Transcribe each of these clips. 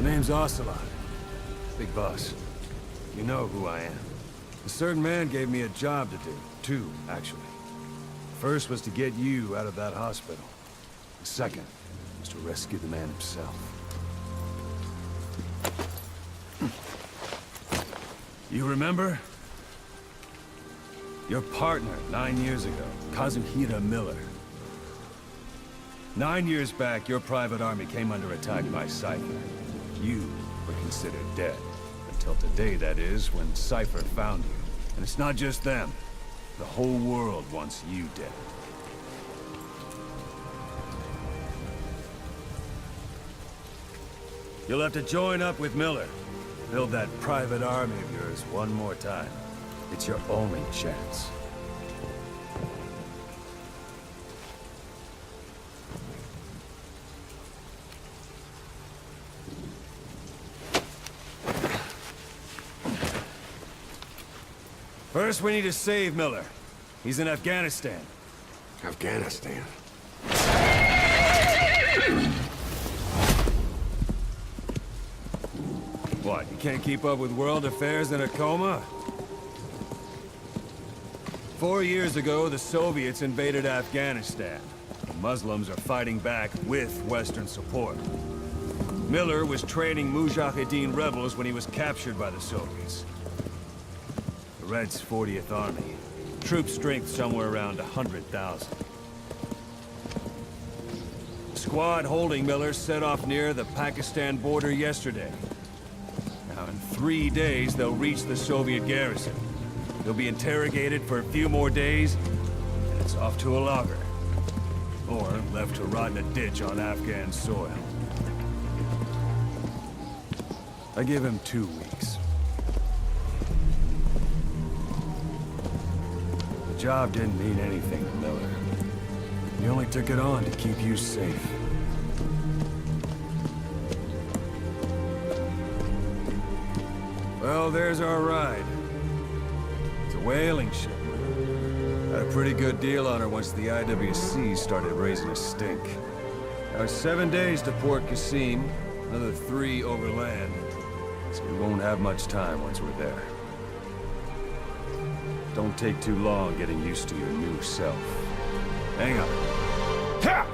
name's Ocelot. Big boss. You know who I am. A certain man gave me a job to do. Two, actually. First was to get you out of that hospital. The second was to rescue the man himself. You remember? Your partner, 9 years ago, Kazuhira Miller. 9 years back, your private army came under attack by Cypher. You were considered dead. Until today, that is, when Cypher found you. And it's not just them. The whole world wants you dead. You'll have to join up with Miller. Build that private army of yours one more time. It's your only chance. First, we need to save Miller. He's in Afghanistan. Afghanistan? What, you can't keep up with world affairs in a coma? 4 years ago, the Soviets invaded Afghanistan. The Muslims are fighting back with Western support. Miller was training Mujahideen rebels when he was captured by the Soviets. The Reds' 40th Army. Troop strength somewhere around 100,000. The squad holding Miller set off near the Pakistan border yesterday. Now, in 3 days, they'll reach the Soviet garrison. They'll be interrogated for a few more days, and it's off to a lager. Or left to rot in a ditch on Afghan soil. I give him 2 weeks. The job didn't mean anything to Miller. He only took it on to keep you safe. Well, there's our ride. It's a whaling ship. Had a pretty good deal on her once the IWC started raising a stink. Now, 7 days to Port Qasim, another 3 overland. So we won't have much time once we're there. Don't take too long getting used to your new self. Hang on. Ha!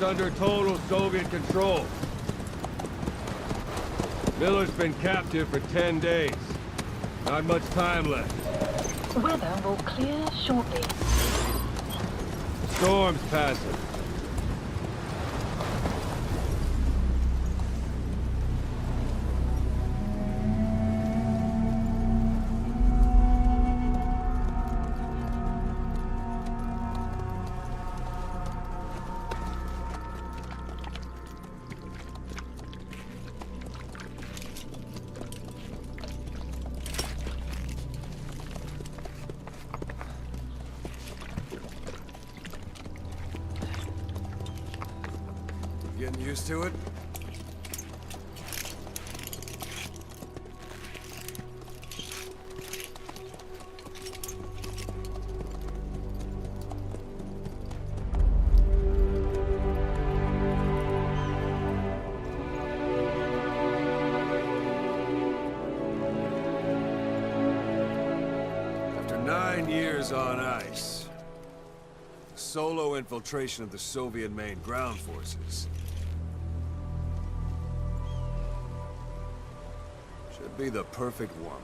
under total Soviet control. Miller's been captive for 10 days. Not much time left. Weather will clear shortly. Storm's passing. Getting used to it? After 9 years on ice, solo infiltration of the Soviet main ground forces should be the perfect warm-up.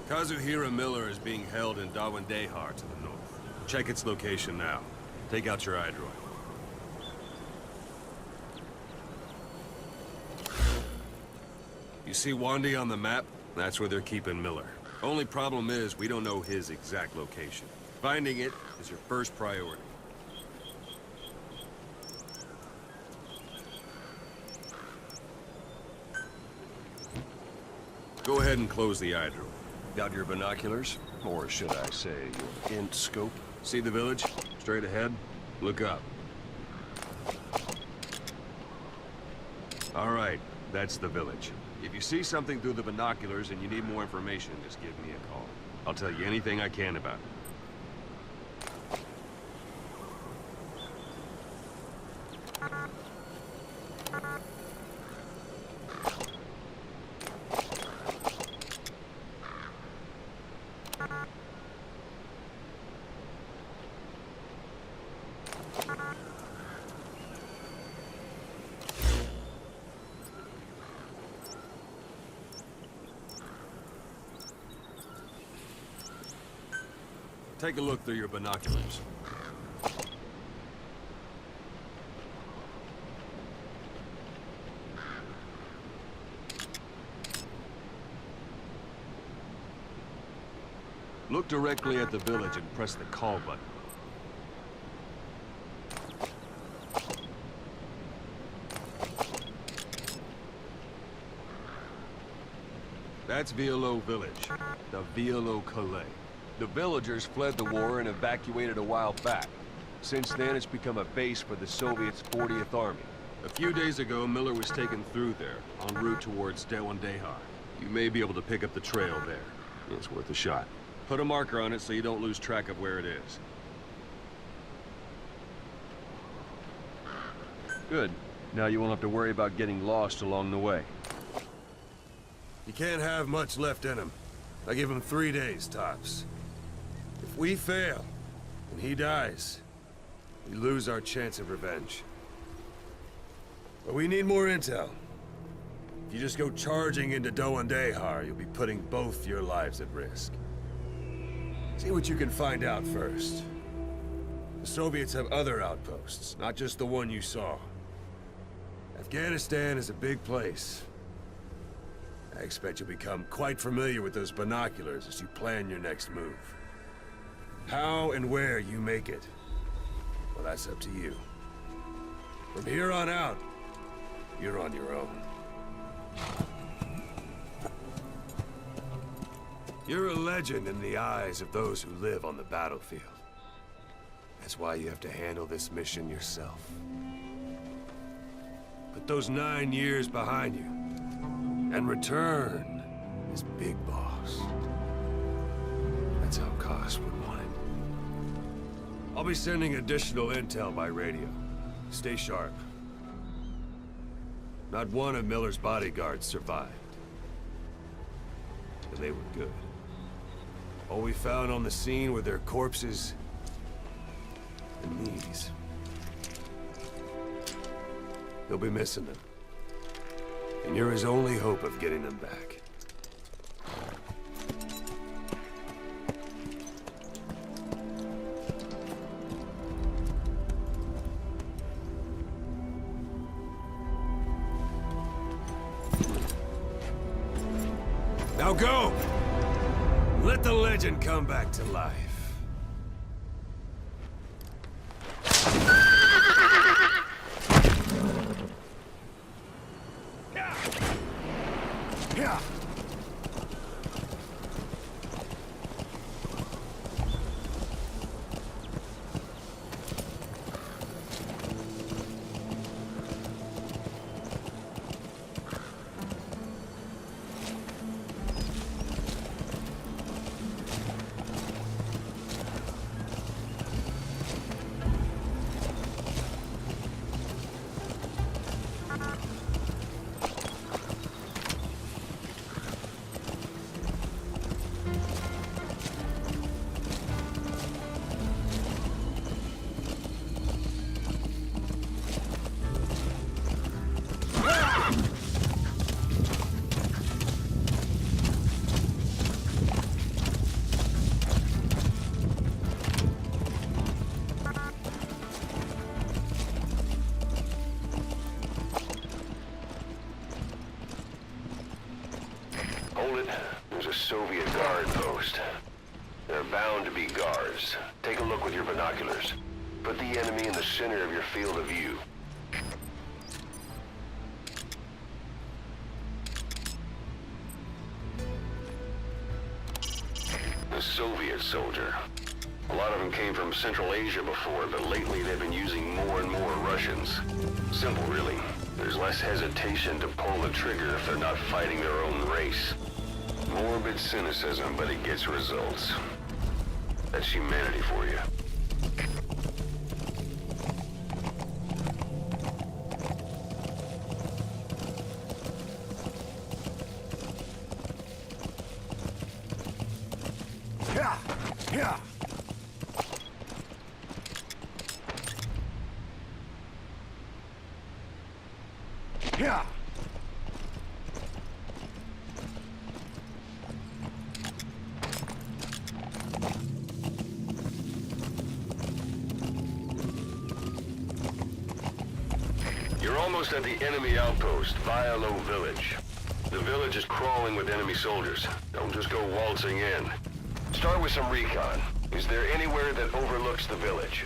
Kazuhira Miller is being held in donde, to the north. Check its location now. Take out your iDroid. You see Wandy on the map? That's where they're keeping Miller. Only problem is, we don't know his exact location. Finding it is your first priority. Go ahead and close the iDroid. Got your binoculars? Or should I say, your int scope? See the village? Straight ahead. Look up. All right, that's the village. If you see something through the binoculars and you need more information, just give me a call. I'll tell you anything I can about it. Take a look through your binoculars. Look directly at the village and press the call button. That's Violo Village, the Violo Calais. The villagers fled the war and evacuated a while back. Since then, it's become a base for the Soviets' 40th Army. A few days ago, Miller was taken through there, en route towards donde. You may be able to pick up the trail there. It's worth a shot. Put a marker on it so you don't lose track of where it is. Good. Now you won't have to worry about getting lost along the way. You can't have much left in him. I give him 3 days, tops. If we fail, and he dies, we lose our chance of revenge. But we need more intel. If you just go charging into donde, you'll be putting both your lives at risk. See what you can find out first. The Soviets have other outposts, not just the one you saw. Afghanistan is a big place. I expect you'll become quite familiar with those binoculars as you plan your next move. How and where you make it, well, that's up to you. From here on out, you're on your own. You're a legend in the eyes of those who live on the battlefield. That's why you have to handle this mission yourself. Put those 9 years behind you, and return as Big Boss. That's how Kos would want it. I'll be sending additional intel by radio. Stay sharp. Not one of Miller's bodyguards survived. And they were good. All we found on the scene were their corpses and these. He'll be missing them. And you're his only hope of getting them back. Now go! Let the legend come back to life. Yeah. There's a Soviet guard post. There are bound to be guards. Take a look with your binoculars. Put the enemy in the center of your field of view. The Soviet soldier. A lot of them came from Central Asia before, but lately they've been using more and more Russians. Simple, really. There's less hesitation to pull the trigger if they're not fighting their own race. Morbid cynicism, but it gets results. That's humanity for you. Yeah! Yeah! Yeah! You're almost at the enemy outpost, Vialo Village. The village is crawling with enemy soldiers. Don't just go waltzing in. Start with some recon. Is there anywhere that overlooks the village?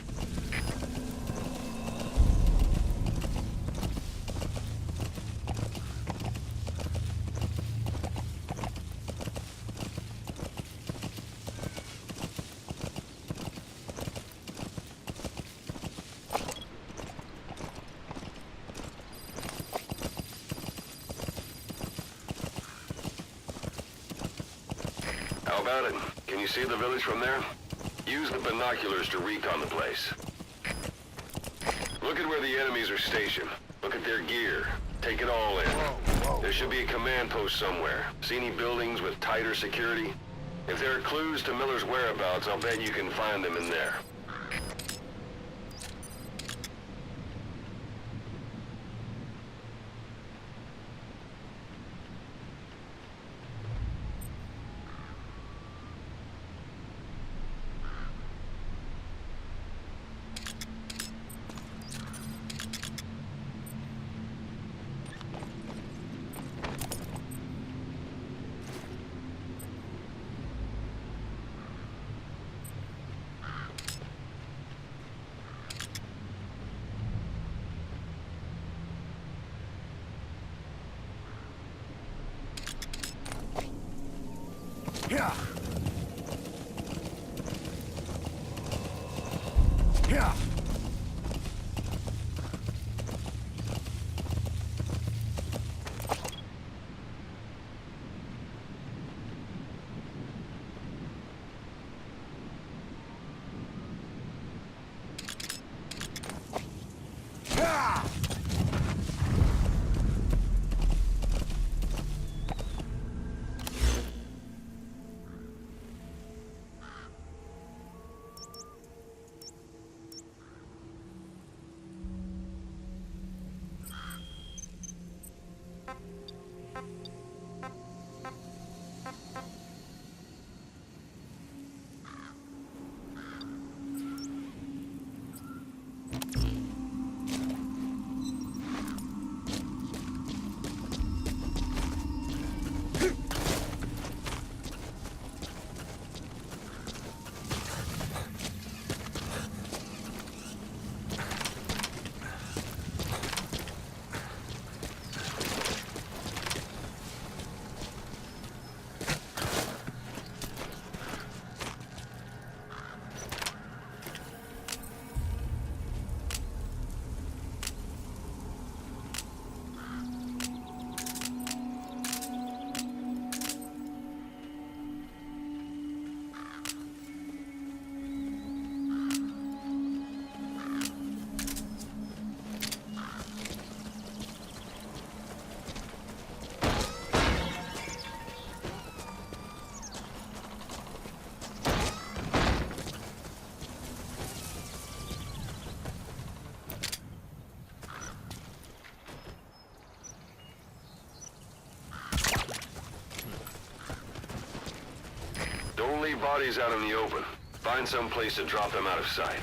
How about it? Can you see the village from there? Use the binoculars to recon the place. Look at where the enemies are stationed. Look at their gear. Take it all in. There should be a command post somewhere. See any buildings with tighter security? If there are clues to Miller's whereabouts, I'll bet you can find them in there. Yeah! Yeah! bodies out in the open. Find some place to drop them out of sight.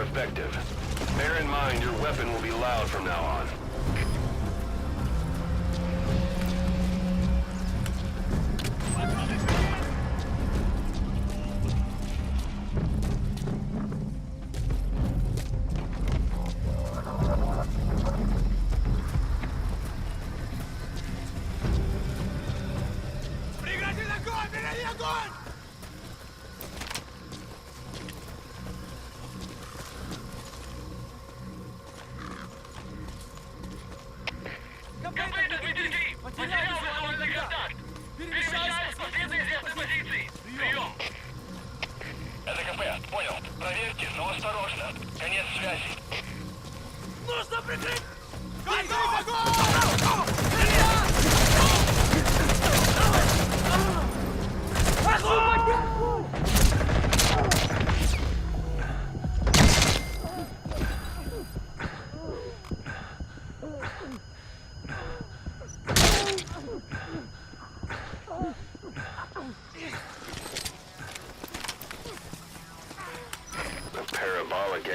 Effective. Bear in mind your weapon will be loud from now on.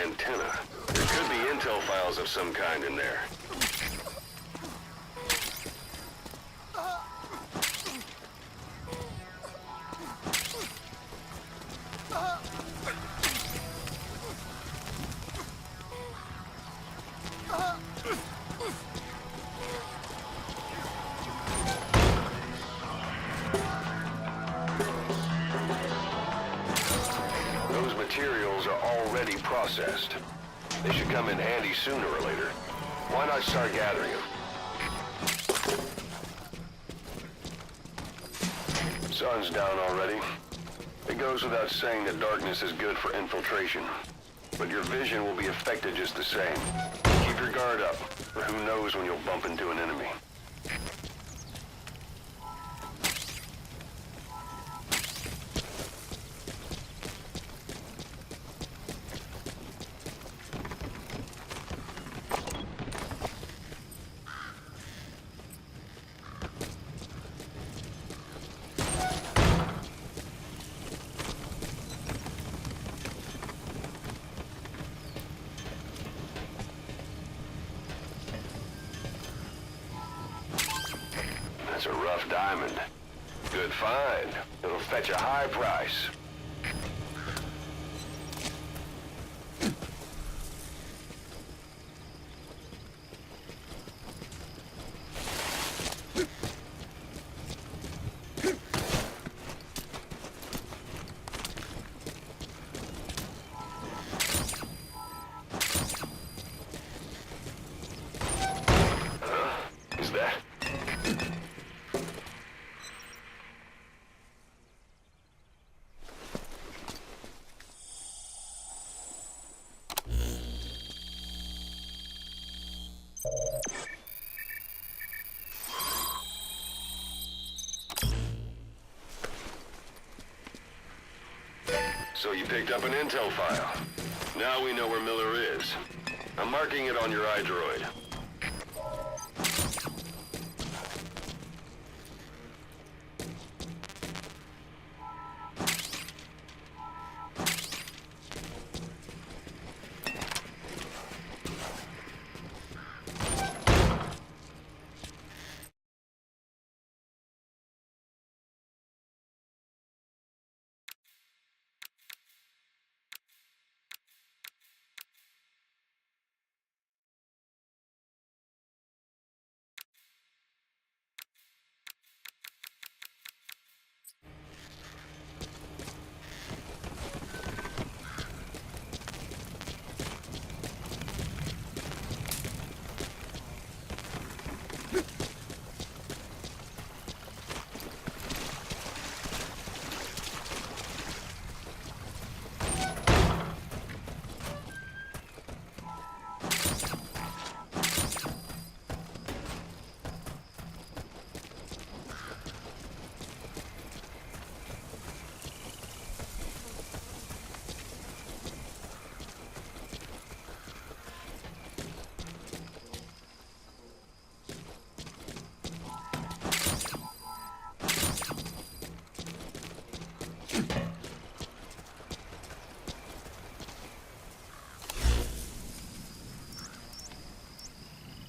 Antenna. There could be intel files of some kind in there. Those materials are already processed. They should come in handy sooner or later. Why not start gathering them? Sun's down already. It goes without saying that darkness is good for infiltration. But your vision will be affected just the same. Keep your guard up, or who knows when you'll bump into an enemy. diamond. Good find. It'll fetch a high price. Is that? So you picked up an intel file. Now we know where Miller is. I'm marking it on your iDroid.